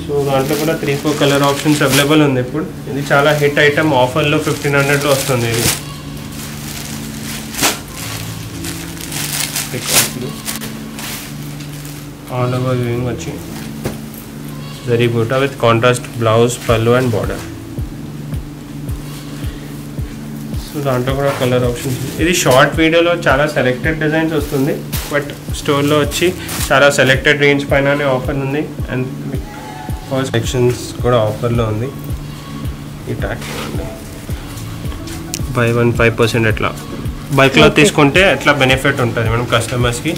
So దాంట్లో కూడా 3-4 colour options available ఉంది ఇప్పుడు. ఇది చాలా హిట్ ఐటమ్, ఆఫర్లో 1500లో వస్తుంది ఇది. ఆల్ ఓవర్ వ్యూయింగ్ వచ్చి జరీ బూటా విత్ కాంట్రాస్ట్ బ్లౌజ్, పళ్ళు అండ్ బార్డర్. సో దాంట్లో కూడా కలర్ ఆప్షన్స్. ఇది షార్ట్ వీడియోలో చాలా సెలెక్టెడ్ డిజైన్స్ వస్తుంది, బట్ స్టోర్లో వచ్చి చాలా సెలెక్టెడ్ రేంజ్ పైననే ఆఫర్ ఉంది. అండ్ ఫస్ట్ సెక్షన్స్ కూడా ఆఫర్లో ఉంది. ఈ ట్యాక్ బై 1-5% ఎట్లా బల్క్లో తీసుకుంటే ఎట్లా బెనిఫిట్ ఉంటుంది మనం కస్టమర్స్కి.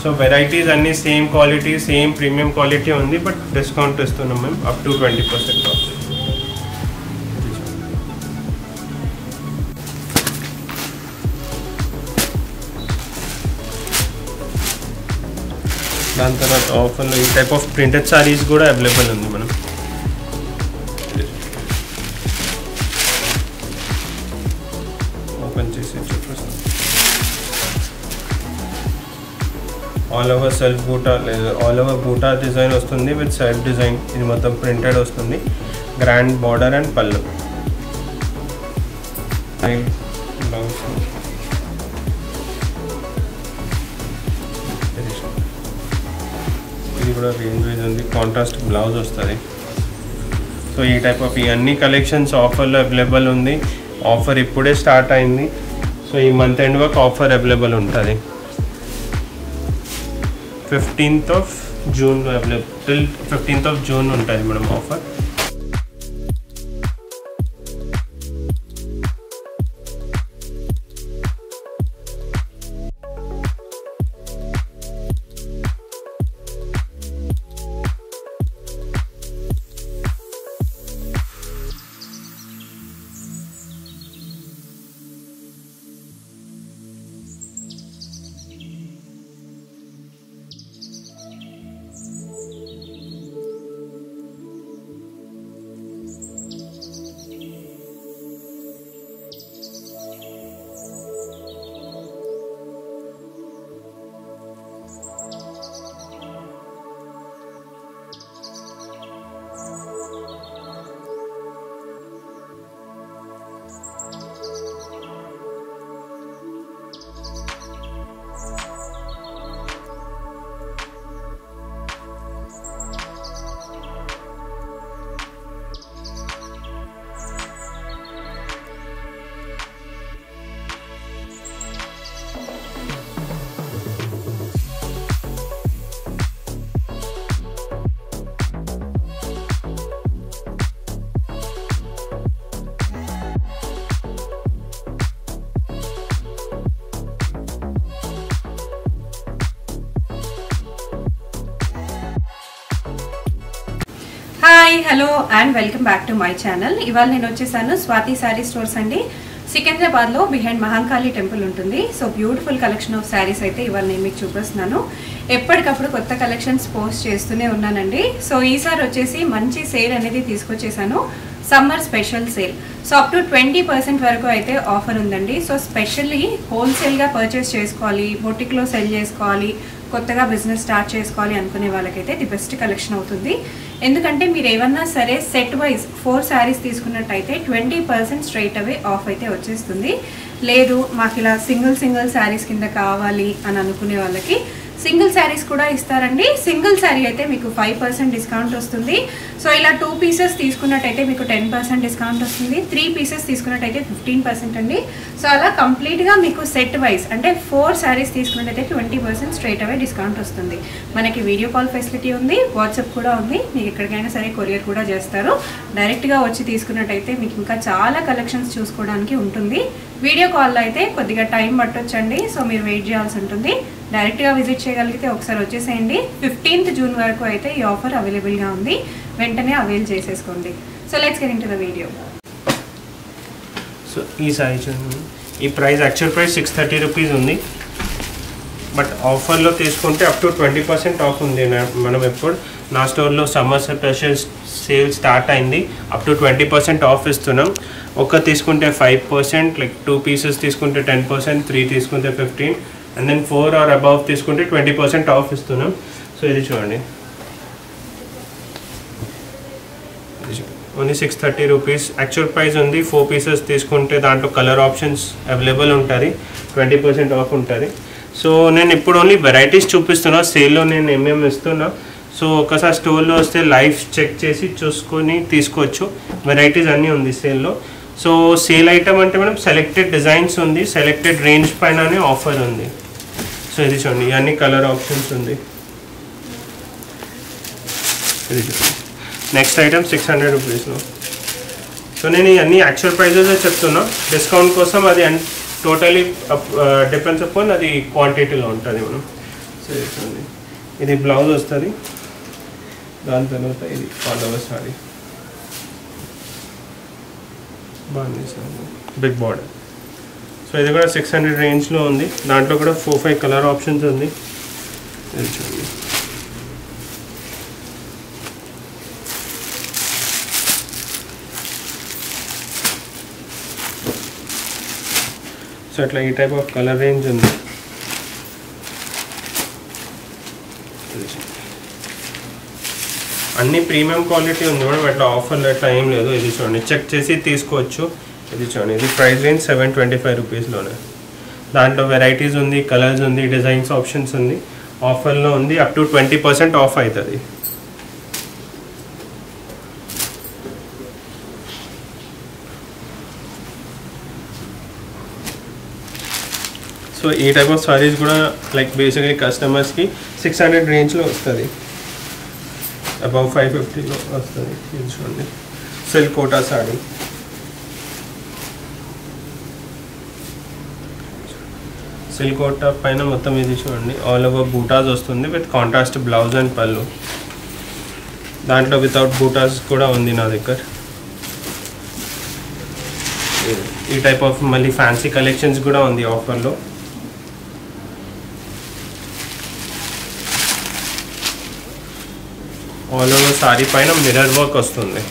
సో వెరైటీస్ అన్నీ same quality, same premium quality ఉంది, బట్ డిస్కౌంట్ ఇస్తున్నాం మేము అప్ టు 20% ఆఫ్. దాని తర్వాత ఆఫర్లో ఈ టైప్ ఆఫ్ ప్రింటెడ్ సారీస్ కూడా అవైలబుల్ ఉంది మనం. ఓపెన్ చేసి చెప్పేస్తాం. ఆల్ ఓవర్ సెల్ఫ్ బూటా లేదా ఆల్ ఓవర్ బూటా డిజైన్ వస్తుంది విత్ సెల్ఫ్ డిజైన్. ఇది మొత్తం ప్రింటెడ్ వస్తుంది, గ్రాండ్ బార్డర్ అండ్ పళ్ళు. ఇది కూడా రేంజ్ వైజ్ ఉంది, కాంట్రాస్ట్ బ్లౌజ్ వస్తుంది. సో ఈ టైప్ ఆఫ్ ఈ అన్ని కలెక్షన్స్ ఆఫర్లో అవైలబుల్ ఉంది. ఆఫర్ ఇప్పుడే స్టార్ట్ అయింది, సో ఈ మంత్ ఎండ్ వరకు ఆఫర్ అవైలబుల్ ఉంటుంది. 15th of June available, till 15th of June ఉంటుంది madam offer. Hi hello and welcome back to my channel. ఇవాళ నేను వచ్చేసాను స్వాతి సారీ స్టోర్స్ అండి. సికింద్రాబాద్లో బిహైండ్ మహాకాళి టెంపుల్ ఉంటుంది. So beautiful collection of saris అయితే ఇవాళ నేను మీకు చూపిస్తున్నాను. ఎప్పటికప్పుడు కొత్త కలెక్షన్స్ పోస్ట్ చేస్తూనే ఉన్నానండి. సో ఈసారి వచ్చేసి మంచి సేల్ అనేది తీసుకొచ్చేసాను, summer special sale. So up to 20% వరకు అయితే ఆఫర్ ఉందండి. సో స్పెషల్లీ హోల్సేల్గా పర్చేస్ చేసుకోవాలి, బొటిక్లో సెల్ చేసుకోవాలి, కొత్తగా బిజినెస్ స్టార్ట్ చేసుకోవాలి అనుకునే వాళ్ళకైతే ది బెస్ట్ కలెక్షన్ అవుతుంది. ఎందుకంటే మీరు ఏమన్నా సరే సెట్ వైజ్ 4 శారీస్ తీసుకున్నట్టయితే 20% స్ట్రైట్ అవే ఆఫ్ అయితే వచ్చేస్తుంది. లేదు మాకు ఇలా సింగిల్ శారీస్ కింద కావాలి అని అనుకునే వాళ్ళకి సింగిల్ శారీస్ కూడా ఇస్తారండి. సింగిల్ శారీ అయితే మీకు 5% డిస్కౌంట్ వస్తుంది. సో ఇలా 2 పీసెస్ తీసుకున్నట్టయితే మీకు 10% డిస్కౌంట్ వస్తుంది. 3 పీసెస్ తీసుకున్నట్టయితే 15% అండి. సో అలా కంప్లీట్గా మీకు సెట్ వైజ్ అంటే 4 శారీస్ తీసుకున్నట్టయితే 20% స్ట్రైట్ అవే డిస్కౌంట్ వస్తుంది. మనకి వీడియో కాల్ ఫెసిలిటీ ఉంది, వాట్సాప్ కూడా ఉంది. మీకు ఎక్కడికైనా సరే కొరియర్ కూడా చేస్తారు. డైరెక్ట్గా వచ్చి తీసుకున్నట్టయితే మీకు ఇంకా చాలా కలెక్షన్స్ చూసుకోవడానికి ఉంటుంది. వీడియో కాల్లో అయితే కొద్దిగా టైం పట్టొచ్చండి. సో మీరు వెయిట్ చేయాల్సి ఉంటుంది. డైరెక్ట్గా విజిట్ చేయగలిగితే ఒకసారి వచ్చేసేయండి. 15th June వరకు అయితే ఈ ఆఫర్ అవైలబుల్గా ఉంది. వెంటనే అవైల్ చేసేసుకోండి. So let's get into the video. So ఈ సారీ చూడండి, ఈ ప్రైస్ యాక్చువల్ ప్రైస్ 630 రూపీస్ ఉంది, బట్ ఆఫర్లో తీసుకుంటే అప్ టు 20% ఆఫ్ ఉంది. మనం ఎప్పుడు నా స్టోర్లో సమ్మర్ స్పెషల్ సేల్ స్టార్ట్ అయింది, అప్ టు 20% ఆఫ్ ఇస్తున్నాం. ఒక తీసుకుంటే 5%, లైక్ 2 పీసెస్ తీసుకుంటే 10%, 3 తీసుకుంటే 15%, అండ్ దెన్ 4 ఆర్ అబవ్ తీసుకుంటే 20% ఆఫ్ ఇస్తున్నాం. సో ఇది చూడండి, ఓన్లీ 630 రూపీస్ యాక్చువల్ ప్రైస్ ఉంది. 4 పీసెస్ తీసుకుంటే దాంట్లో కలర్ ఆప్షన్స్ అవైలబుల్ ఉంటుంది, 20% ఆఫ్ ఉంటుంది. సో నేను ఇప్పుడు ఓన్లీ వెరైటీస్ చూపిస్తున్నా, సేల్లో నేను ఏమేమి ఇస్తున్నా. సో ఒకసారి స్టోర్లో వస్తే లైవ్ చెక్ చేసి చూసుకొని తీసుకోవచ్చు. వెరైటీస్ అన్నీ ఉంది సేల్లో. సో సేల్ ఐటమ్ అంటే మనం సెలెక్టెడ్ డిజైన్స్ ఉంది, సెలెక్టెడ్ రేంజ్ పైననే ఆఫర్ ఉంది. సో ఇది చూడండి, ఇవన్నీ కలర్ ఆప్షన్స్ ఉంది. ఇది చూడండి, నెక్స్ట్ ఐటమ్ 600 రూపీస్లో. సో నేను ఇవన్నీ యాక్చువల్ ప్రైజెస్ చెప్తున్నా, డిస్కౌంట్ కోసం అది టోటలీ డిపెండ్స్ అపాన్ అది క్వాంటిటీలో ఉంటుంది మనం. సో చూడండి, ఇది బ్లౌజ్ వస్తుంది, దాని తర్వాత ఇది ఆల్ ఓవర్ సారీ బాగుంది, బిగ్ బార్డర్. సో ఇది కూడా 600 రేంజ్లో ఉంది. దాంట్లో కూడా 4-5 కలర్ ఆప్షన్స్ ఉంది. ఇది చూడండి, సో అట్లా ఈ టైప్ ఆఫ్ కలర్ రేంజ్ ఉంది. అన్ని ప్రీమియం క్వాలిటీ ఉంది మేడం, అట్లా ఆఫర్లు అట్లా ఏం లేదు. ఇది చూడండి, చెక్ చేసి తీసుకోవచ్చు. ఇది చూడండి, ఇది ప్రైస్ రేంజ్ 725 రూపీస్లోనే. దాంట్లో వెరైటీస్ ఉంది, కలర్స్ ఉంది, డిజైన్స్ ఆప్షన్స్ ఉంది. ఆఫర్లో ఉంది, అప్ టు 20% ఆఫ్ అవుతుంది. సో ఈ టైప్ ఆఫ్ సారీస్ కూడా లైక్ బేసిక్లీ కస్టమర్స్కి 600 రేంజ్లో వస్తుంది, అబౌవ్ 550లో వస్తుంది. ఇది చూడండి, సిల్క్ కోటా సారీ. సిల్క్ కోటా పైన మొత్తం ఇది చూడండి, ఆల్ ఓవర్ బూటాస్ వస్తుంది విత్ కాంట్రాస్ట్ బ్లౌజ్ అండ్ పళ్ళు. దాంట్లో వితౌట్ బూటాస్ కూడా ఉంది నా దగ్గర. ఈ టైప్ ఆఫ్ మళ్ళీ ఫ్యాన్సీ కలెక్షన్స్ కూడా ఉంది ఆఫర్లో. ఆల్ ఓవర్ సారీ పైన మిర్రర్ వర్క్ వస్తుంది.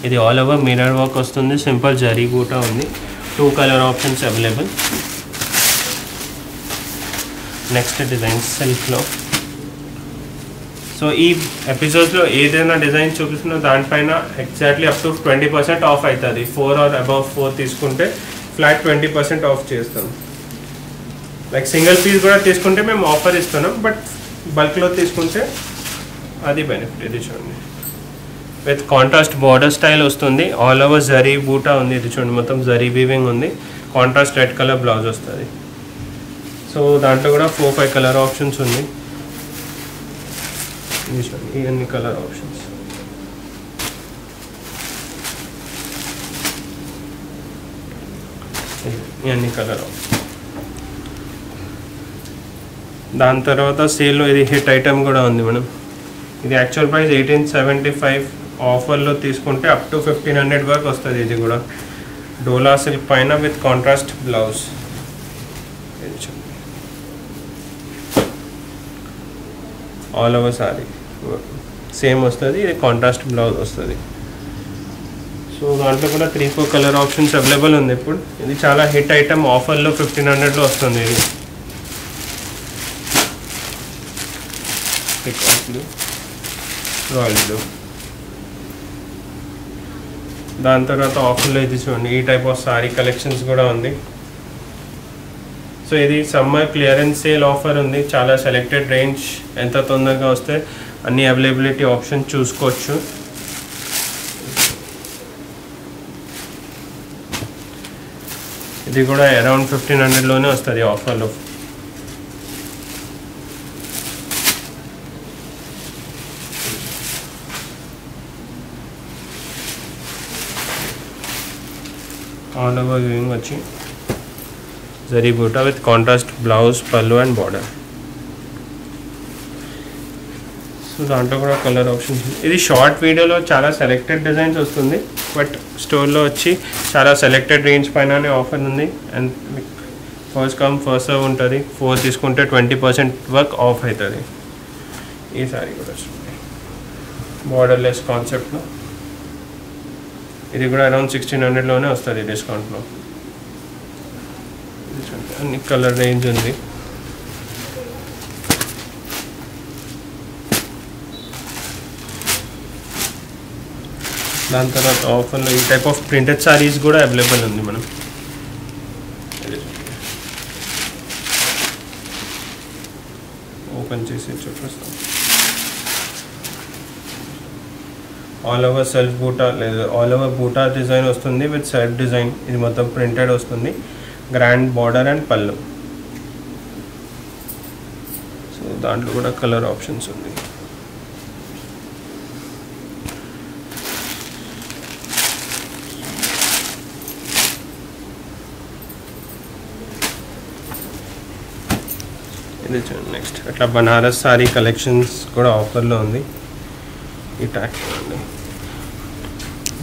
ఇది ఆల్ ఓవర్ మిర్రర్ వర్క్ వస్తుంది, సింపుల్ జరీ బూటా ఉంది. 2 colour options available. Next design సిల్క్లో. సో ఈ ఎపిసోడ్స్లో ఏదైనా డిజైన్ చూపిస్తున్నా దానిపైన ఎగ్జాక్ట్లీ అప్ టు 20% ఆఫ్ అవుతుంది. 4 ఆర్ అబౌవ్ 4 తీసుకుంటే ఫ్లాట్ 20% ఆఫ్ చేస్తాం. లైక్ సింగిల్ పీస్ కూడా తీసుకుంటే మేము ఆఫర్ ఇస్తున్నాం, బట్ బల్క్లో తీసుకుంటే అది బెనిఫిట్. ఇది చూడండి, విత్ కాంట్రాస్ట్ బార్డర్ స్టైల్ వస్తుంది, ఆల్ ఓవర్ జరీ బూటా ఉంది. ఇది చూడండి, మొత్తం జరీ వీవింగ్ ఉంది, కాంట్రాస్ట్ రెడ్ కలర్ బ్లౌజ్ వస్తుంది. సో దాంట్లో కూడా 4-5 కలర్ ఆప్షన్స్ ఉంది. ఇది చూడండి, ఇవన్నీ కలర్ ఆప్షన్స్. ఇవన్నీ కలర్ ఆప్షన్స్. దాని తర్వాత సేల్లో ఇది హిట్ ఐటమ్ కూడా ఉంది మేడం. ఇది యాక్చువల్ ప్రైస్ 1875, ఆఫర్లో తీసుకుంటే అప్ టు 1500 వరకు వస్తుంది. ఇది కూడా డోలా సిల్క్ పైన with contrast blouse. All over sorry same వస్తుంది, ఇది కాంట్రాస్ట్ బ్లౌజ్ వస్తుంది. సో దాంట్లో కూడా 3-4 కలర్ ఆప్షన్స్ అవైలబుల్ ఉంది ఇప్పుడు. ఇది చాలా హిట్ ఐటమ్, ఆఫర్లో 1500లో వస్తుంది. ఇది రాయల్ బ్లూ. దాని తర్వాత ఆఫర్లో ఇది చూడండి, ఈ టైప్ ఆఫ్ సారీ కలెక్షన్స్ కూడా ఉంది. సో ఇది సమ్మర్ క్లియరెన్స్ సేల్ ఆఫర్ ఉంది, చాలా సెలెక్టెడ్ రేంజ్. ఎంత తొందరగా వస్తే అన్ని అవైలబిలిటీ ఆప్షన్ చూసుకోవచ్చు. ఇది కూడా అరౌండ్ 1500లోనే వస్తుంది ఆఫర్లో. ఆల్ ఓవర్ వ్యూయింగ్ వచ్చి జరీ బూటా విత్ కాంట్రాస్ట్ బ్లౌజ్, పళ్ళు అండ్ బార్డర్. సో దాంట్లో కూడా కలర్ ఆప్షన్స్. ఇది షార్ట్ వీడియోలో చాలా సెలెక్టెడ్ డిజైన్స్ వస్తుంది, బట్ స్టోర్లో వచ్చి చాలా సెలెక్టెడ్ రేంజ్ పైననే ఆఫర్ ఉంది. And first come first serve ఉంటుంది. 4 తీసుకుంటే 20% వరకు ఆఫ్ అవుతుంది. ఈ సారీ కూడా వస్తుంది బార్డర్లెస్ కాన్సెప్ట్లో. ఇది కూడా అరౌండ్ 1600లోనే వస్తుంది డిస్కౌంట్లో. అన్ని కలర్ రేంజ్ ఉంది. దాని తర్వాత ఆఫర్లో ఈ టైప్ ఆఫ్ ప్రింటెడ్ సారీస్ కూడా అవైలబుల్ ఉంది మనం. ఓపెన్ చేసి చూపిస్తాం. ఆల్ ఓవర్ సెల్ఫ్ బూటా లేదా ఆల్ ఓవర్ బూటా డిజైన్ వస్తుంది విత్ సెల్ఫ్ డిజైన్. ఇది మొత్తం ప్రింటెడ్ వస్తుంది, గ్రాండ్ బార్డర్ అండ్ పళ్ళు. సో దాంట్లో కూడా కలర్ ఆప్షన్స్ ఉంది. ఇది చూడండి. నెక్స్ట్ అట్లా బనారస్ సారీ కలెక్షన్స్ కూడా ఆఫర్లో ఉంది. ఈ ట్యాగ్ చూడండి,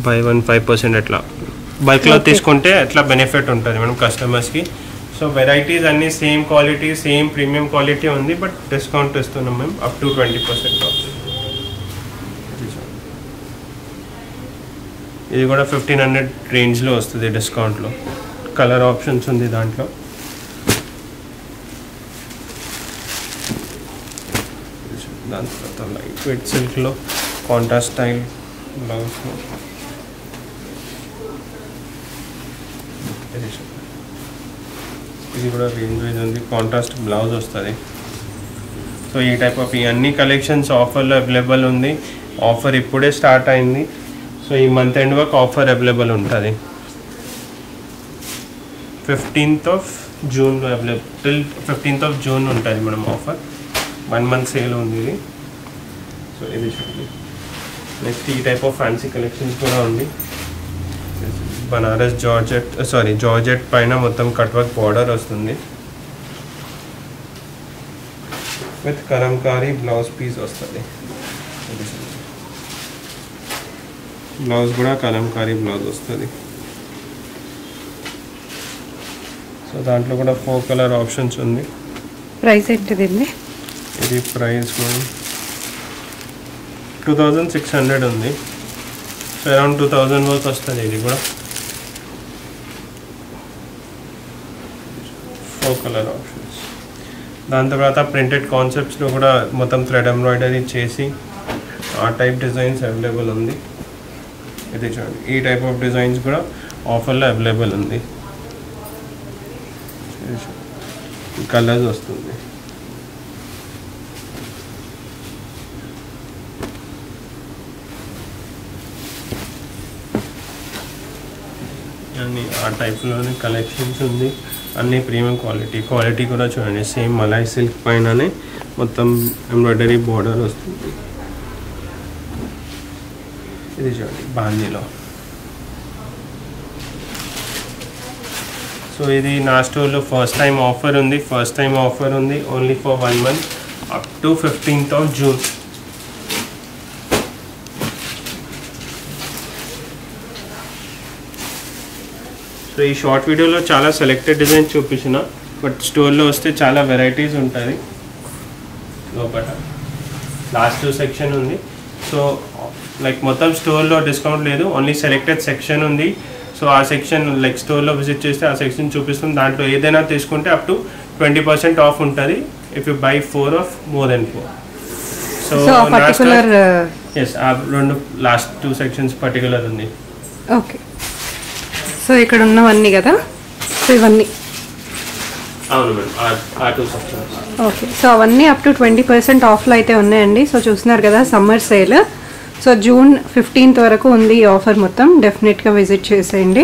బై 1 5% అట్లా బల్క్లో తీసుకుంటే అట్లా బెనిఫిట్ ఉంటుంది మనం కస్టమర్స్కి. సో వెరైటీస్ అన్నీ same quality, same premium quality ఉంది, బట్ డిస్కౌంట్ ఇస్తున్నాం మేము అప్ టు 20% ఆఫ్. ఇది కూడా 1500 రేంజ్లో వస్తుంది డిస్కౌంట్లో. కలర్ ఆప్షన్స్ ఉంది దాంట్లో. దాని తర్వాత లైట్ వెయిట్ సిల్క్లో కాంట్రాస్ట్ స్టైల్ బ్లౌజ్. ఇది కూడా రేంజ్ వైజ్ ఉంది, కాంట్రాస్ట్ బ్లౌజ్ వస్తుంది. సో ఈ టైప్ ఆఫ్ ఈ అన్ని కలెక్షన్స్ ఆఫర్లో అవైలబుల్ ఉంది. ఆఫర్ ఇప్పుడే స్టార్ట్ అయింది. సో ఈ మంత్ ఎండ్ వరకు ఆఫర్ అవైలబుల్ ఉంటుంది. 15th June available, till 15th June ఉంటుంది మనం ఆఫర్. 1 month సేల్ ఉంది ఇది. సో ఇది చూడండి. నెక్స్ట్ ఈ టైప్ ఆఫ్ ఫ్యాన్సీ కలెక్షన్స్ కూడా ఉంది. బనారస్ జార్జెట్ పైన మొత్తం కట్ వర్క్ బార్డర్ వస్తుంది విత్ కలంకారీ బ్లౌజ్ పీస్ వస్తుంది. బ్లౌజ్ కూడా కలంకారీ బ్లౌజ్ వస్తుంది. సో దాంట్లో కూడా 4 కలర్ ఆప్షన్స్ ఉంది. ప్రైస్ ఏంటిది? ఇది ప్రైస్ 2600 ఉంది. సో అరౌండ్ 2000 వరకు వస్తుంది. ఇది కూడా 4 కలర్ ఆప్షన్స్. దాని తర్వాత ప్రింటెడ్ కాన్సెప్ట్స్లో కూడా మొత్తం థ్రెడ్ ఎంబ్రాయిడరీ చేసి ఆ టైప్ డిజైన్స్ అవైలబుల్ ఉంది. ఇది చూడండి, ఈ టైప్ ఆఫ్ డిజైన్స్ కూడా ఆఫర్లో అవైలబుల్ ఉంది. కలర్స్ వస్తుంది. అన్ని ఆ టైప్లోనే కలెక్షన్స్ ఉంది. అన్నీ ప్రీమియం క్వాలిటీ కూడా చూడండి. సేమ్ మలాయ్ సిల్క్ పైననే మొత్తం ఎంబ్రాయిడరీ బార్డర్ వస్తుంది. ఇది చూడండి బాందీలో. సో ఇది నా స్టోర్లో ఫస్ట్ టైం ఆఫర్ ఉంది. Only for 1 month up to 15th June. So ఈ షార్ట్ వీడియోలో చాలా సెలెక్టెడ్ డిజైన్ చూపించిన, బట్ స్టోర్లో వస్తే చాలా వెరైటీస్ ఉంటుంది. లోపల లాస్ట్ సెక్షన్ ఉంది. సో లైక్ మొత్తం స్టోర్లో డిస్కౌంట్ లేదు, ఓన్లీ సెలెక్టెడ్ సెక్షన్ ఉంది. సో ఆ సెక్షన్ లైక్ స్టోర్లో విజిట్ చేస్తే ఆ సెక్షన్ చూపిస్తుంది. దాంట్లో ఏదైనా తీసుకుంటే అప్ టు 20% ఆఫ్ ఉంటుంది if you buy 4 of more than 4. So particular ఎస్ ఆ రెండు లాస్ట్ 2 sections పర్టికులర్ ఉంది. ఓకే. సో ఇక్కడ ఉన్నవన్నీ కదా, సో ఇవన్నీ అవును మేడం, ఆ 2 sections. ఓకే. సో అవన్నీ అప్ టు 20% ఆఫ్లో అయితే ఉన్నాయండి. సో చూస్తున్నారు కదా summer sale. So June 15th వరకు ఉంది ఈ ఆఫర్ మొత్తం. డెఫినెట్గా విజిట్ చేసేయండి.